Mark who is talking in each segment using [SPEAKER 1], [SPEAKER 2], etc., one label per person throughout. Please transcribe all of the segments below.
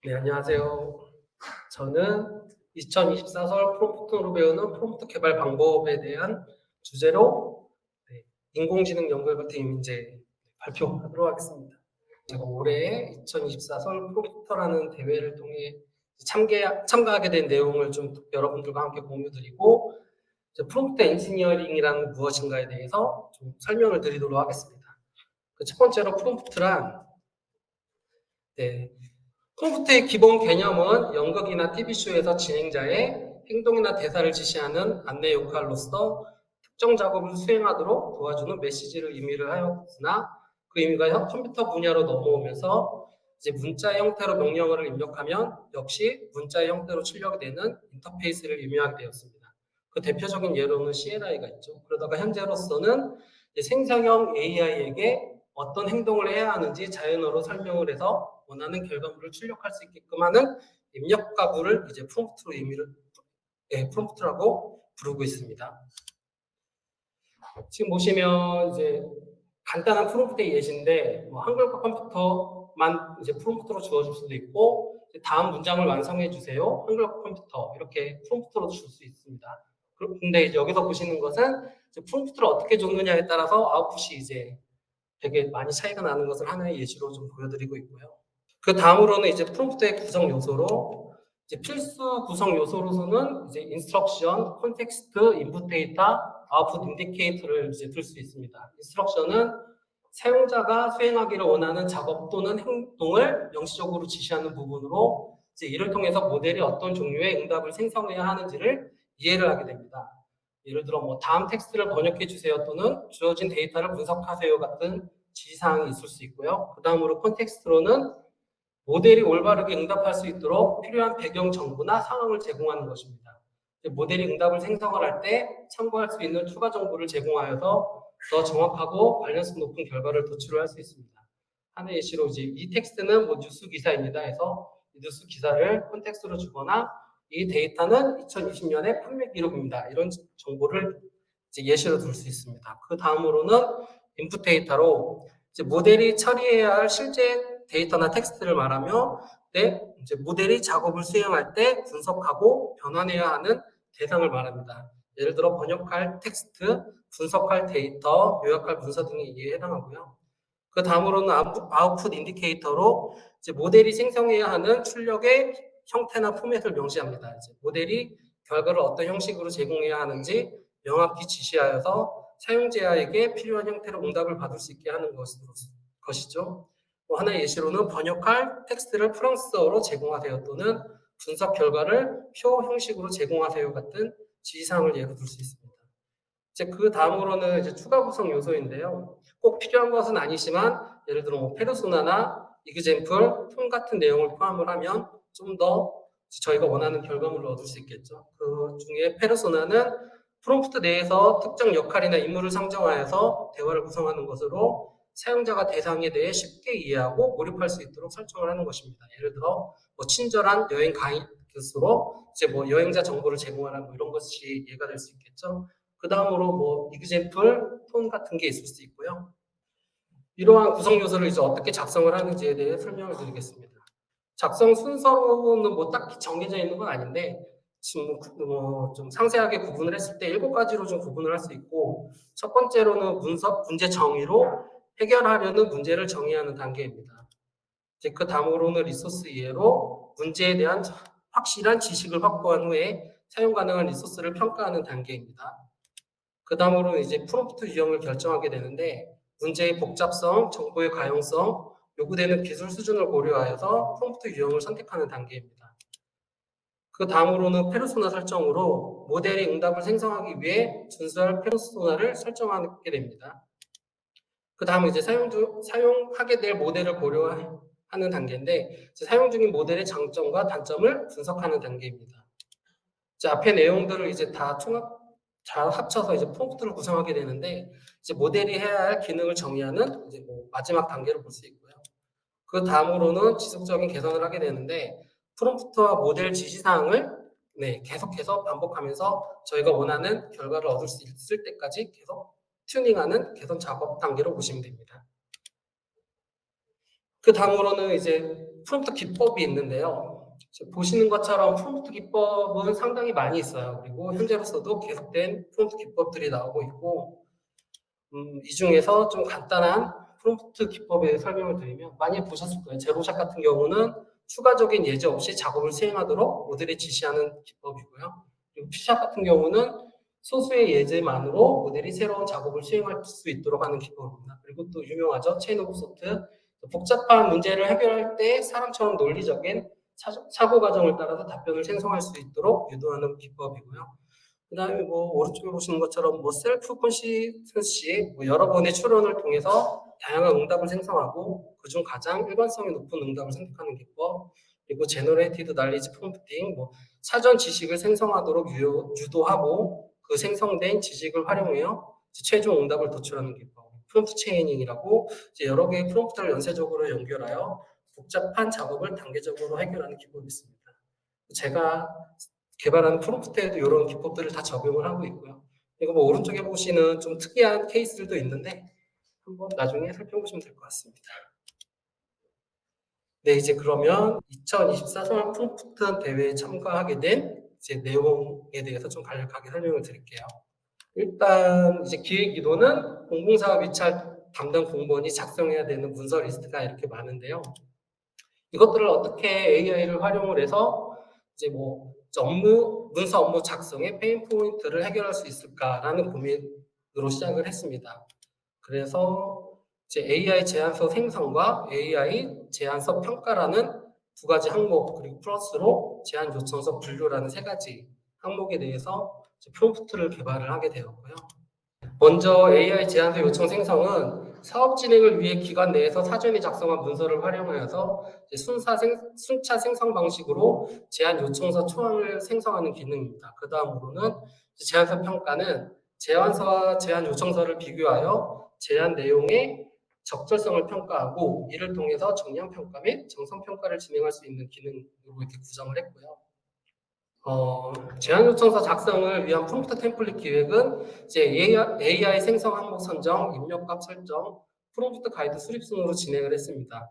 [SPEAKER 1] 네, 안녕하세요. 저는 2024설 프롬프트로 배우는 프롬프트 개발 방법에 대한 주제로 인공지능 연구개발팀 이제 발표하도록 하겠습니다. 제가 올해 2024설 프롬프터라는 대회를 통해 참가하게 된 내용을 좀 여러분들과 함께 공유드리고, 프롬프트 엔지니어링이란 무엇인가에 대해서 좀 설명을 드리도록 하겠습니다. 첫 번째로 프롬프트란 프롬프트의 기본 개념은 연극이나 TV쇼에서 진행자의 행동이나 대사를 지시하는 안내 역할로서 특정 작업을 수행하도록 도와주는 메시지를 의미를 하였으나, 그 의미가 컴퓨터 분야로 넘어오면서 이제 문자 형태로 명령어를 입력하면 역시 문자의 형태로 출력이 되는 인터페이스를 의미하게 되었습니다. 그 대표적인 예로는 CLI가 있죠. 그러다가 현재로서는 생성형 AI에게 어떤 행동을 해야 하는지 자연어로 설명을 해서 원하는 결과물을 출력할 수 있게끔 하는 입력 가구를 이제 프롬프트라고 부르고 있습니다. 지금 보시면 이제 간단한 프롬프트의 예시인데, 한글과 컴퓨터만 이제 프롬프트로 주어질 수도 있고, 다음 문장을 완성해 주세요, 한글과 컴퓨터, 이렇게 프롬프트로 줄 수 있습니다. 근데 이제 여기서 보시는 것은 프롬프트를 어떻게 줬느냐에 따라서 아웃풋이 이제 되게 많이 차이가 나는 것을 하나의 예시로 좀 보여드리고 있고요. 그 다음으로는 이제 프롬프트의 구성 요소로, 이제 필수 구성 요소로서는 이제 인스트럭션, 컨텍스트, 인풋 데이터, 아웃풋 인디케이터를 이제 들 수 있습니다. 인스트럭션은 사용자가 수행하기를 원하는 작업 또는 행동을 명시적으로 지시하는 부분으로, 이제 이를 통해서 모델이 어떤 종류의 응답을 생성해야 하는지를 이해를 하게 됩니다. 예를 들어 다음 텍스트를 번역해 주세요 또는 주어진 데이터를 분석하세요 같은 지시사항이 있을 수 있고요. 그 다음으로 컨텍스트로는 모델이 올바르게 응답할 수 있도록 필요한 배경 정보나 상황을 제공하는 것입니다. 모델이 응답을 생성을 할 때 참고할 수 있는 추가 정보를 제공하여서 더 정확하고 관련성 높은 결과를 도출을 할 수 있습니다. 하나의 예시로 이제 이 텍스트는 뉴스 기사입니다 해서 이 뉴스 기사를 콘텍스트로 주거나, 이 데이터는 2020년의 판매 기록입니다, 이런 정보를 이제 예시로 들 수 있습니다. 그 다음으로는 인풋 데이터로 이제 모델이 처리해야 할 실제 데이터나 텍스트를 말하며, 이제 모델이 작업을 수행할 때 분석하고 변환해야 하는 대상을 말합니다. 예를 들어 번역할 텍스트, 분석할 데이터, 요약할 문서 등에 이에 해당하고요. 그 다음으로는 아웃풋 인디케이터로 이제 모델이 생성해야 하는 출력의 형태나 포맷을 명시합니다. 이제 모델이 결과를 어떤 형식으로 제공해야 하는지 명확히 지시하여서 사용자에게 필요한 형태로 응답을 받을 수 있게 하는 것이죠. 하나의 예시로는 번역할 텍스트를 프랑스어로 제공하세요 또는 분석 결과를 표 형식으로 제공하세요 같은 지시사항을 예로 들 수 있습니다. 이제 그 다음으로는 이제 추가 구성 요소인데요. 꼭 필요한 것은 아니지만, 예를 들어 페르소나나 이그젬플, 톤 같은 내용을 포함을 하면 좀 더 저희가 원하는 결과물을 얻을 수 있겠죠. 그 중에 페르소나는 프롬프트 내에서 특정 역할이나 인물을 상정하여서 대화를 구성하는 것으로 사용자가 대상에 대해 쉽게 이해하고 몰입할 수 있도록 설정을 하는 것입니다. 예를 들어 친절한 여행 가이드로 이제 여행자 정보를 제공하라, 이런 것이 이해가 될 수 있겠죠. 그 다음으로 이그젬플, 톤 같은 게 있을 수 있고요. 이러한 구성 요소를 이제 어떻게 작성을 하는지에 대해 설명을 드리겠습니다. 작성 순서는 딱히 정해져 있는 건 아닌데, 지금 좀 상세하게 구분을 했을 때 7가지로 좀 구분을 할 수 있고, 첫 번째로는 문제 정의로 해결하려는 문제를 정의하는 단계입니다. 이제 그 다음으로는 리소스 이해로 문제에 대한 확실한 지식을 확보한 후에 사용 가능한 리소스를 평가하는 단계입니다. 그 다음으로는 이제 프롬프트 유형을 결정하게 되는데, 문제의 복잡성, 정보의 가용성, 요구되는 기술 수준을 고려하여서 프롬프트 유형을 선택하는 단계입니다. 그 다음으로는 페르소나 설정으로 모델이 응답을 생성하기 위해 준수할 페르소나를 설정하게 됩니다. 그 다음은 이제 사용하게 될 모델을 고려하는 단계인데, 사용 중인 모델의 장점과 단점을 분석하는 단계입니다. 이제 앞에 내용들을 이제 다 잘 합쳐서 이제 프롬프트를 구성하게 되는데, 이제 모델이 해야 할 기능을 정의하는 이제 마지막 단계를 볼 수 있고요. 그 다음으로는 지속적인 개선을 하게 되는데, 프롬프트와 모델 지시사항을 계속해서 반복하면서 저희가 원하는 결과를 얻을 수 있을 때까지 계속 튜닝하는 개선 작업 단계로 보시면 됩니다. 그 다음으로는 이제 프롬프트 기법이 있는데요. 보시는 것처럼 프롬프트 기법은 상당히 많이 있어요. 그리고 현재로서도 계속된 프롬프트 기법들이 나오고 있고, 이 중에서 좀 간단한 프롬프트 기법에 설명을 드리면 많이 보셨을 거예요. 제로샷 같은 경우는 추가적인 예제 없이 작업을 수행하도록 모델이 지시하는 기법이고요. 그리고 피샷 같은 경우는 소수의 예제만으로 모델이 새로운 작업을 수행할 수 있도록 하는 기법입니다. 그리고 또 유명하죠. 체인 오브 소트. 복잡한 문제를 해결할 때 사람처럼 논리적인 사고 과정을 따라서 답변을 생성할 수 있도록 유도하는 기법이고요. 그 다음에 뭐 오른쪽에 보시는 것처럼 뭐 셀프 컨시스턴시 여러 번의 추론을 통해서 다양한 응답을 생성하고 그중 가장 일관성이 높은 응답을 선택하는 기법, 그리고 제너레이티드 날리지 프롬프팅, 뭐 사전 지식을 생성하도록 유도하고 그 생성된 지식을 활용해서 최종 응답을 도출하는 기법, 프롬프트 체이닝이라고 여러 개의 프롬프트를 연쇄적으로 연결하여 복잡한 작업을 단계적으로 해결하는 기법이 있습니다. 제가 개발하는 프롬프트에도 이런 기법들을 다 적용을 하고 있고요. 그리고 뭐 오른쪽에 보시는 좀 특이한 케이스들도 있는데 한번 나중에 살펴보시면 될 것 같습니다. 네, 이제 그러면 2024 소셜 프롬프트 대회에 참가하게 된 이제 내용에 대해서 좀 간략하게 설명을 드릴게요. 일단 이제 기획 이도는 공공사업 위찰 담당 공무원이 작성해야 되는 문서 리스트가 이렇게 많은데요. 이것들을 어떻게 AI를 활용을 해서 이제 뭐 문서 업무 작성의 페인 포인트를 해결할 수 있을까라는 고민으로 시작을 했습니다. 그래서 이제 AI 제안서 생성과 AI 제안서 평가라는 두 가지 항목, 그리고 플러스로 제안 요청서 분류라는 세 가지 항목에 대해서 프롬프트를 개발을 하게 되었고요. 먼저 AI 제안서 요청 생성은 사업 진행을 위해 기관 내에서 사전에 작성한 문서를 활용하여서 순차 생성 방식으로 제안 요청서 초안을 생성하는 기능입니다. 그 다음으로는 제안서 평가는 제안서와 제안 요청서를 비교하여 제안 내용의 적절성을 평가하고 이를 통해서 정량 평가 및 정성 평가를 진행할 수 있는 기능으로 이렇게 구성을 했고요. 제안 요청서 작성을 위한 프롬프트 템플릿 기획은 이제 AI 생성 항목 선정, 입력값 설정, 프롬프트 가이드 수립 순으로 진행을 했습니다.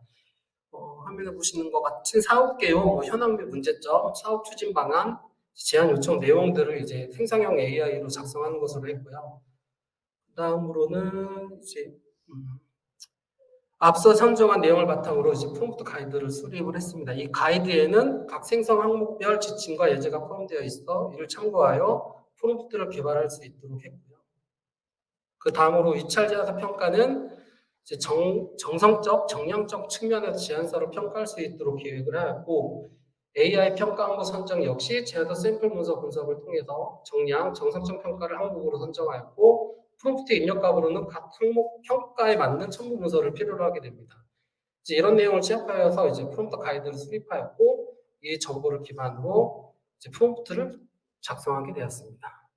[SPEAKER 1] 화면에 보시는 것 같은 사업 개요, 현황 및 문제점, 사업 추진 방안, 제안 요청 내용들을 이제 생성형 AI로 작성하는 것으로 했고요. 다음으로는 이제 앞서 선정한 내용을 바탕으로 이제 프롬프트 가이드를 수립을 했습니다. 이 가이드에는 각 생성 항목별 지침과 예제가 포함되어 있어 이를 참고하여 프롬프트를 개발할 수 있도록 했고요. 그 다음으로 위찰 제안서 평가는 이제 정성적, 정량적 측면에서 제안서를 평가할 수 있도록 계획을 하였고 AI 평가 항목 선정 역시 제안서 샘플 문서 분석을 통해서 정량, 정성적 평가를 항목으로 선정하였고 프롬프트 입력값으로는 각 항목 평가에 맞는 첨부 문서를 필요로 하게 됩니다. 이제 이런 내용을 취합하여서 이제 프롬프트 가이드를 수립하였고 이 정보를 기반으로 이제 프롬프트를 작성하게 되었습니다.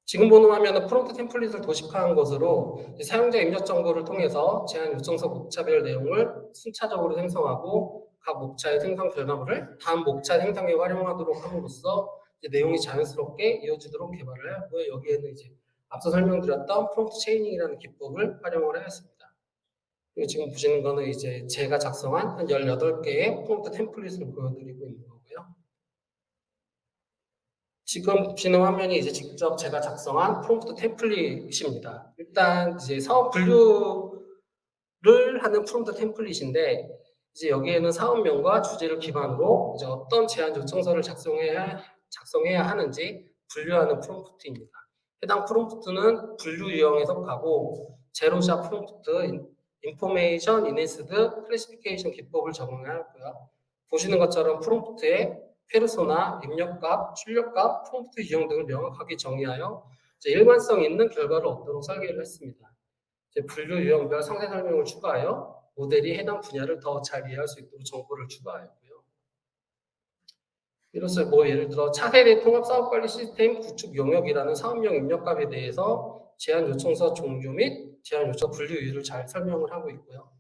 [SPEAKER 1] 지금 보는 화면은 프롬프트 템플릿을 도식화한 것으로 사용자 입력 정보를 통해서 제안 요청서 목차별 내용을 순차적으로 생성하고 각 목차의 생성 결과물을 다음 목차 생성에 활용하도록 함으로써 내용이 자연스럽게 이어지도록 개발을 하였고요. 여기에는 이제 앞서 설명드렸던 프롬프트 체이닝이라는 기법을 활용을 하였습니다. 그리고 지금 보시는 거는 이제 제가 작성한 한 18개의 프롬프트 템플릿을 보여드리고 있는 거고요. 지금 보시는 화면이 이제 직접 제가 작성한 프롬프트 템플릿입니다. 일단 이제 사업 분류를 하는 프롬프트 템플릿인데 이제 여기에는 사업명과 주제를 기반으로 이제 어떤 제안 요청서를 작성해야 하는지 분류하는 프롬프트입니다. 해당 프롬프트는 분류 유형에 속하고 제로샷 프롬프트, 인포메이션 이네스드 클래시피케이션 기법을 적용하였고요. 보시는 것처럼 프롬프트에 페르소나, 입력값, 출력값, 프롬프트 유형 등을 명확하게 정의하여 일관성 있는 결과를 얻도록 설계를 했습니다. 분류 유형별 상세 설명을 추가하여 모델이 해당 분야를 더 잘 이해할 수 있도록 정보를 추가하였고요. 이로써 뭐 예를 들어 차세대 통합사업관리 시스템 구축 용역이라는 사업용 입력값에 대해서 제안 요청서 종류 및 제안 요청 분류 이유를 잘 설명을 하고 있고요.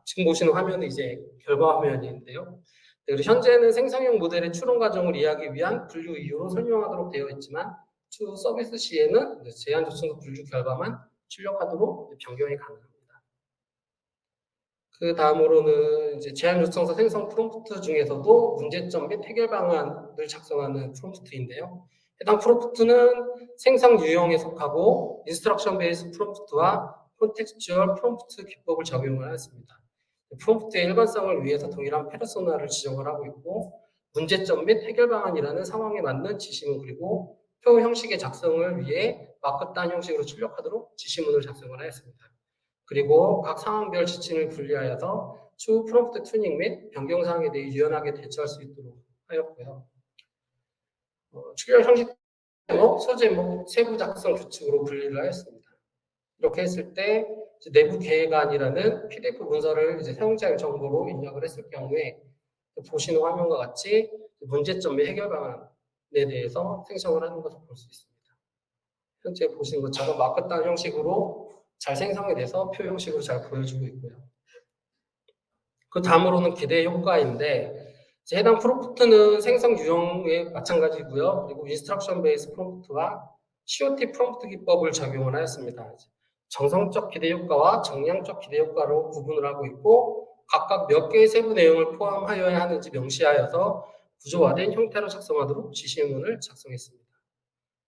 [SPEAKER 1] 지금 보시는 화면은 이제 결과 화면인데요. 그리고 현재는 생성형 모델의 추론 과정을 이해하기 위한 분류 이유로 설명하도록 되어 있지만 추후 서비스 시에는 제안 요청서 분류 결과만 출력하도록 변경이 가능합니다. 그 다음으로는 이제 제안 요청서 생성 프롬프트 중에서도 문제점 및 해결 방안을 작성하는 프롬프트인데요. 해당 프롬프트는 생성 유형에 속하고 인스트럭션 베이스 프롬프트와 콘텍스추얼 프롬프트 기법을 적용을 하였습니다. 프롬프트의 일관성을 위해서 동일한 페르소나를 지정을 하고 있고 문제점 및 해결 방안이라는 상황에 맞는 지시문 그리고 표 형식의 작성을 위해 마크단 형식으로 출력하도록 지시문을 작성을 하였습니다. 그리고 각 상황별 지침을 분리하여서 추후 프롬프트 튜닝 및 변경 사항에 대해 유연하게 대처할 수 있도록 하였고요. 출력 형식 제목, 소제목, 세부 작성 규칙으로 분리를 하였습니다. 이렇게 했을 때 내부 계획안이라는 PDF 문서를 이제 사용자의 정보로 입력을 했을 경우에 보시는 화면과 같이 문제점 및 해결 방안에 대해서 생성을 하는 것을 볼 수 있습니다. 현재 보시는 것처럼 마크다운 형식으로 잘 생성이 돼서 표 형식으로 잘 보여주고 있고요. 그 다음으로는 기대 효과인데 해당 프롬프트는 생성 유형에 마찬가지고요. 그리고 인스트럭션 베이스 프롬프트와 COT 프롬프트 기법을 적용을 하였습니다. 정성적 기대 효과와 정량적 기대 효과로 구분을 하고 있고 각각 몇 개의 세부 내용을 포함하여야 하는지 명시하여서 구조화된 형태로 작성하도록 지시문을 작성했습니다.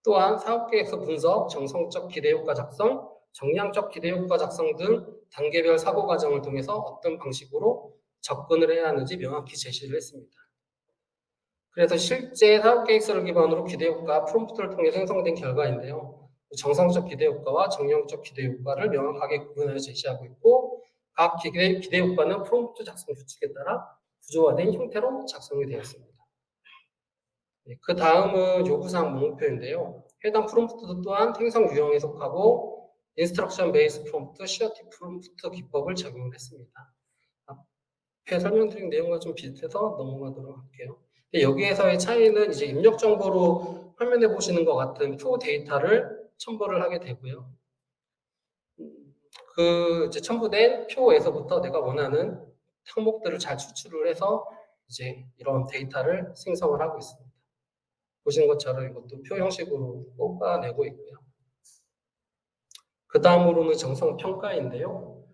[SPEAKER 1] 또한 사업계획서 분석, 정성적 기대효과 작성, 정량적 기대효과 작성 등 단계별 사고 과정을 통해서 어떤 방식으로 접근을 해야 하는지 명확히 제시를 했습니다. 그래서 실제 사업계획서를 기반으로 기대효과 프롬프트를 통해 생성된 결과인데요. 정성적 기대효과와 정량적 기대효과를 명확하게 구분하여 제시하고 있고 각 기대효과는 프롬프트 작성 규칙에 따라 구조화된 형태로 작성이 되었습니다. 그 다음은 요구사항 목표인데요. 해당 프롬프트도 또한 생성 유형에 속하고 인스트럭션 베이스 프롬프트, COT 프롬프트 기법을 적용을 했습니다. 앞에 설명드린 내용과 좀 비슷해서 넘어가도록 할게요. 여기에서의 차이는 이제 입력 정보로 화면에 보시는 것 같은 표 데이터를 첨부를 하게 되고요. 그 이제 첨부된 표에서부터 내가 원하는 항목들을 잘 추출을 해서 이제 이런 데이터를 생성을 하고 있습니다. 보시는 것처럼 이것도 표 형식으로 뽑아내고 있고요. 그 다음으로는 정성평가인데요.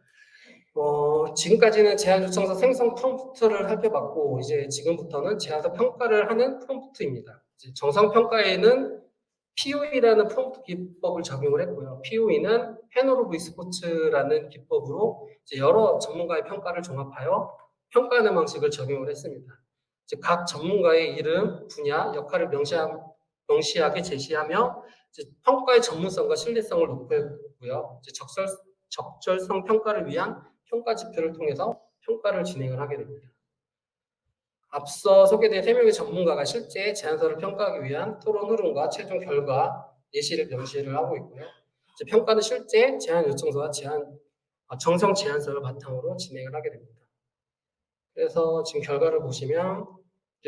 [SPEAKER 1] 지금까지는 제안 요청서 생성 프롬프트를 살펴봤고 이제 지금부터는 제안서 평가를 하는 프롬프트입니다. 정성평가에는 POE라는 프롬프트 기법을 적용을 했고요. POE는 펜 오브 e스포츠라는 기법으로 이제 여러 전문가의 평가를 종합하여 평가하는 방식을 적용을 했습니다. 각 전문가의 이름, 분야, 역할을 명시하게 제시하며 평가의 전문성과 신뢰성을 높였고요. 적절성 평가를 위한 평가 지표를 통해서 평가를 진행을 하게 됩니다. 앞서 소개된 3명의 전문가가 실제 제안서를 평가하기 위한 토론 흐름과 최종 결과 예시를 명시를 하고 있고요. 평가는 실제 제안 요청서와 정성 제안서를 바탕으로 진행을 하게 됩니다. 그래서 지금 결과를 보시면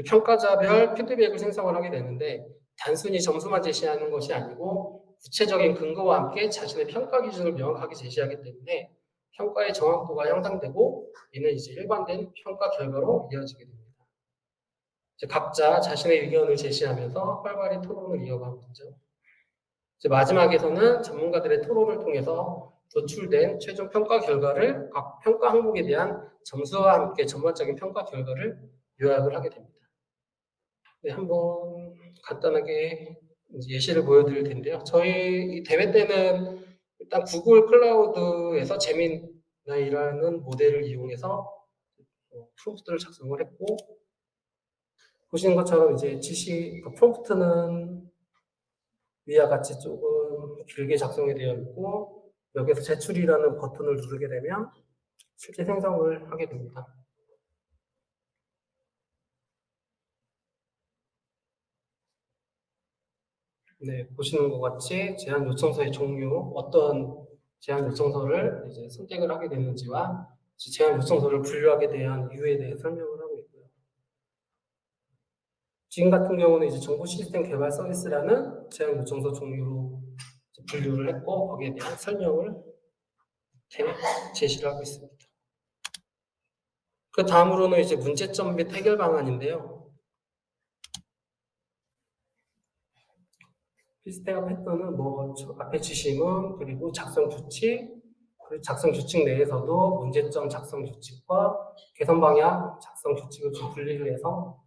[SPEAKER 1] 평가자별 피드백을 생성을 하게 되는데 단순히 점수만 제시하는 것이 아니고 구체적인 근거와 함께 자신의 평가 기준을 명확하게 제시하기 때문에 평가의 정확도가 향상되고 이는 이제 일반된 평가 결과로 이어지게 됩니다. 각자 자신의 의견을 제시하면서 활발히 토론을 이어가고 있죠. 마지막에서는 전문가들의 토론을 통해서 도출된 최종 평가 결과를 각 평가 항목에 대한 점수와 함께 전반적인 평가 결과를 요약을 하게 됩니다. 네, 한번 간단하게 예시를 보여드릴 텐데요. 저희 대회 때는 일단 구글 클라우드에서 제미나이라는 모델을 이용해서 프롬프트를 작성을 했고 보시는 것처럼 이제 프롬프트는 위와 같이 조금 길게 작성이 되어 있고 여기서 제출이라는 버튼을 누르게 되면 실제 생성을 하게 됩니다. 네, 보시는 것 같이 제안 요청서의 종류, 어떤 제안 요청서를 이제 선택을 하게 되는지와 제안 요청서를 분류하게 대한 이유에 대해 설명을 하고 있고요. 지금 같은 경우는 이제 정보 시스템 개발 서비스라는 제안 요청서 종류로 분류를 했고 거기에 대한 설명을 제시를 하고 있습니다. 그 다음으로는 이제 문제점 및 해결 방안인데요. 피스테가 패턴은 앞에 지시문, 그리고 작성 규칙, 그리고 작성 규칙 내에서도 문제점 작성 규칙과 개선 방향 작성 규칙을 좀 분리를 해서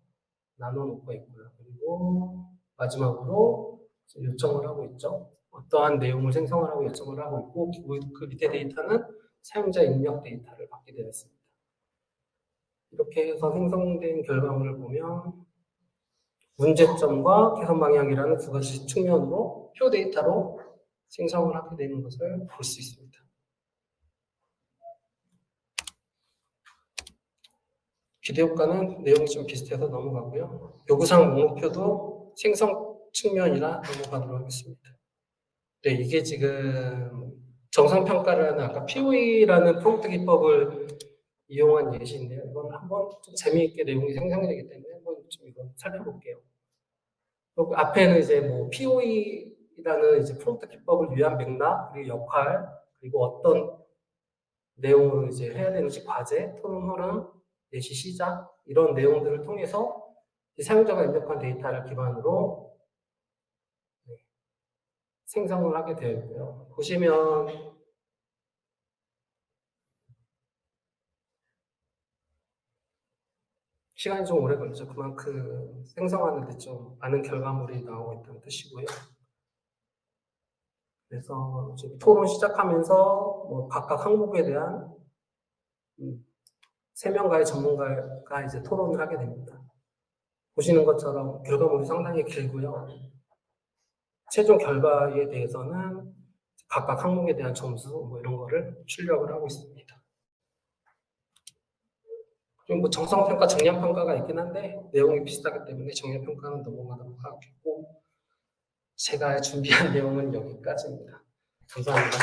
[SPEAKER 1] 나눠 놓고 있고요. 그리고 마지막으로 요청을 하고 있죠. 어떠한 내용을 생성을 하고 요청을 하고 있고 그 밑에 데이터는 사용자 입력 데이터를 받게 되었습니다. 이렇게 해서 생성된 결과물을 보면 문제점과 개선 방향이라는 두 가지 측면으로 표 데이터로 생성을 하게 되는 것을 볼 수 있습니다. 기대 효과는 내용이 좀 비슷해서 넘어가고요. 요구사항 목록표도 생성 측면이라 넘어가도록 하겠습니다. 네, 이게 지금 정상평가를 하는 아까 POE라는 프롬프트 기법을 이용한 예시인데요. 이건 한번 좀 재미있게 내용이 생성이 되기 때문에 한번 좀 이거 살펴볼게요. 앞에는 이제 뭐 POE라는 이제 프롬프트 기법을 위한 맥락, 그리고 역할, 그리고 어떤 내용으로 이제 해야 되는지 과제, 토론 흐름, 예시 시작 이런 내용들을 통해서 사용자가 입력한 데이터를 기반으로 생성을 하게 되어 있고요. 보시면 시간이 좀 오래 걸리죠. 그만큼 생성하는데 좀 많은 결과물이 나오고 있다는 뜻이고요. 그래서 토론 시작하면서 뭐 각각 항목에 대한 3명과의 전문가가 이제 토론을 하게 됩니다. 보시는 것처럼 결과물이 상당히 길고요. 최종 결과에 대해서는 각각 항목에 대한 점수 뭐 이런 거를 출력을 하고 있습니다. 그리고 뭐 정성평가, 정량평가가 있긴 한데 내용이 비슷하기 때문에 정량평가는 넘어가도록 하겠고 제가 준비한 내용은 여기까지입니다. 감사합니다.